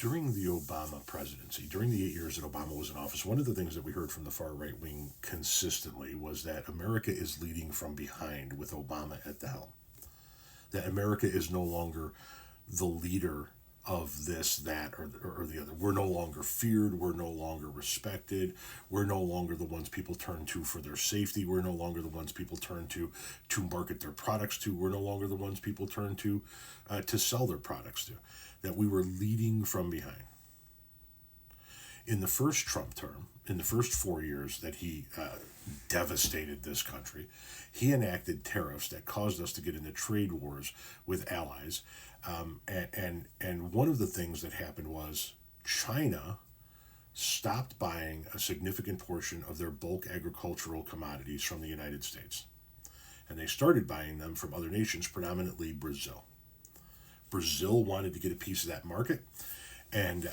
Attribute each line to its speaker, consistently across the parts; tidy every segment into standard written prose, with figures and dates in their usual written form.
Speaker 1: during the Obama presidency, during the 8 years that Obama was in office, one of the things that we heard from the far right wing consistently was that America is leading from behind with Obama at the helm. That America is no longer the leader of this, that, or the other. We're no longer feared. We're no longer respected. We're no longer the ones people turn to for their safety. We're no longer the ones people turn to market their products to. We're no longer the ones people turn to sell their products to. That we were leading from behind. In the first Trump term, in the first 4 years that he devastated this country, he enacted tariffs that caused us to get into trade wars with allies. And one of the things that happened was China stopped buying a significant portion of their bulk agricultural commodities from the United States. And they started buying them from other nations, predominantly Brazil. Brazil wanted to get a piece of that market, and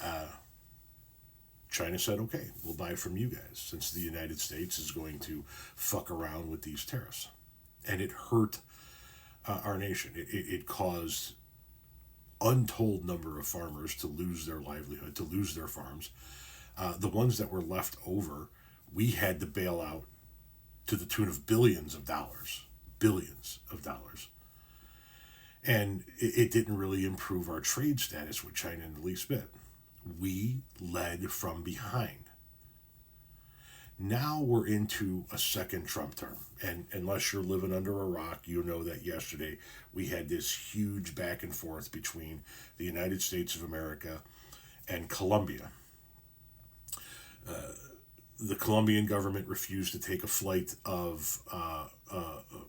Speaker 1: China said, okay, we'll buy from you guys, since the United States is going to fuck around with these tariffs. And it hurt our nation. It caused untold number of farmers to lose their livelihood, to lose their farms. The ones that were left over, we had to bail out to the tune of billions of dollars. And it didn't really improve our trade status with China in the least bit. We led from behind. Now we're into a second Trump term. And unless you're living under a rock, you know that yesterday we had this huge back and forth between the United States of America and Colombia. The Colombian government refused to take a flight of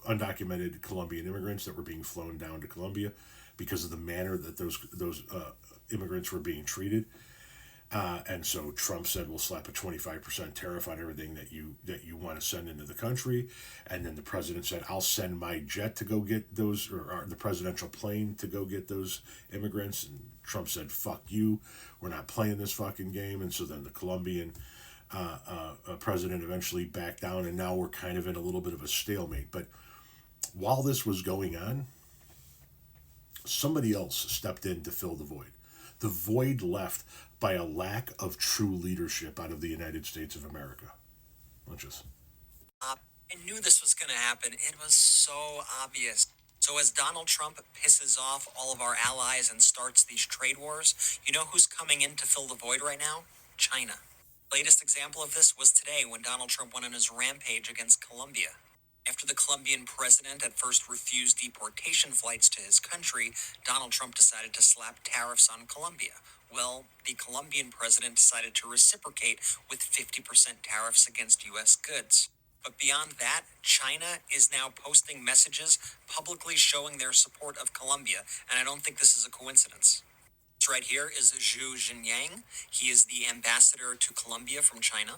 Speaker 1: undocumented Colombian immigrants that were being flown down to Colombia because of the manner that those immigrants were being treated. And so Trump said, we'll slap a 25% tariff on everything that you want to send into the country. And then the president said, I'll send my jet to go get those, or the presidential plane to go get those immigrants. And Trump said, fuck you. We're not playing this fucking game. And so then the Colombian president eventually backed down, and now we're kind of in a little bit of a stalemate. But while this was going on, somebody else stepped in to fill the void. The void left by a lack of true leadership out of the United States of America. Lunches.
Speaker 2: I knew this was going to happen. It was so obvious. So as Donald Trump pisses off all of our allies and starts these trade wars, you know who's coming in to fill the void right now? China. Latest example of this was today when Donald Trump went on his rampage against Colombia. After the Colombian president at first refused deportation flights to his country, Donald Trump decided to slap tariffs on Colombia. Well, the Colombian president decided to reciprocate with 50% tariffs against U.S. goods. But beyond that, China is now posting messages publicly showing their support of Colombia, and I don't think this is a coincidence. This right here is Zhu Jinyang. He is the ambassador to Colombia from China.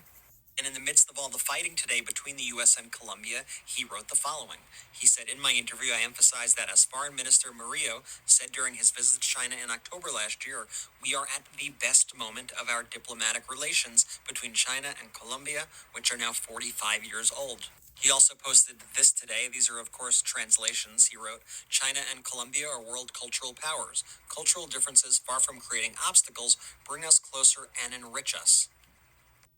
Speaker 2: And in the midst of all the fighting today between the U.S. and Colombia, he wrote the following. He said, in my interview, I emphasized that as Foreign Minister Murillo said during his visit to China in October last year, we are at the best moment of our diplomatic relations between China and Colombia, which are now 45 years old. He also posted this today. These are, of course, translations. He wrote, China and Colombia are world cultural powers. Cultural differences, far from creating obstacles, bring us closer and enrich us.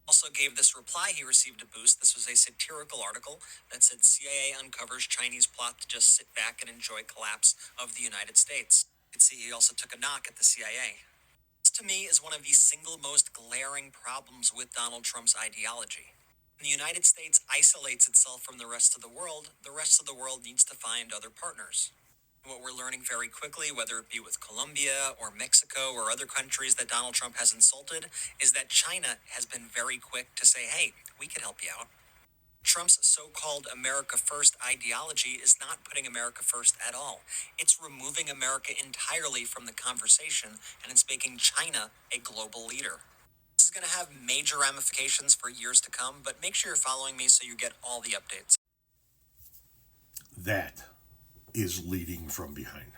Speaker 2: Also gave this reply, he received a boost. This was a satirical article that said CIA uncovers Chinese plot to just sit back and enjoy collapse of the United States. You can see he also took a knock at the CIA. This, to me, is one of the single most glaring problems with Donald Trump's ideology. When the United States isolates itself from the rest of the world needs to find other partners. What we're learning very quickly, whether it be with Colombia or Mexico or other countries that Donald Trump has insulted, is that China has been very quick to say, hey, we could help you out. Trump's so-called America First ideology is not putting America first at all. It's removing America entirely from the conversation, and it's making China a global leader. This is going to have major ramifications for years to come, but make sure you're following me so you get all the updates.
Speaker 1: That is leading from behind.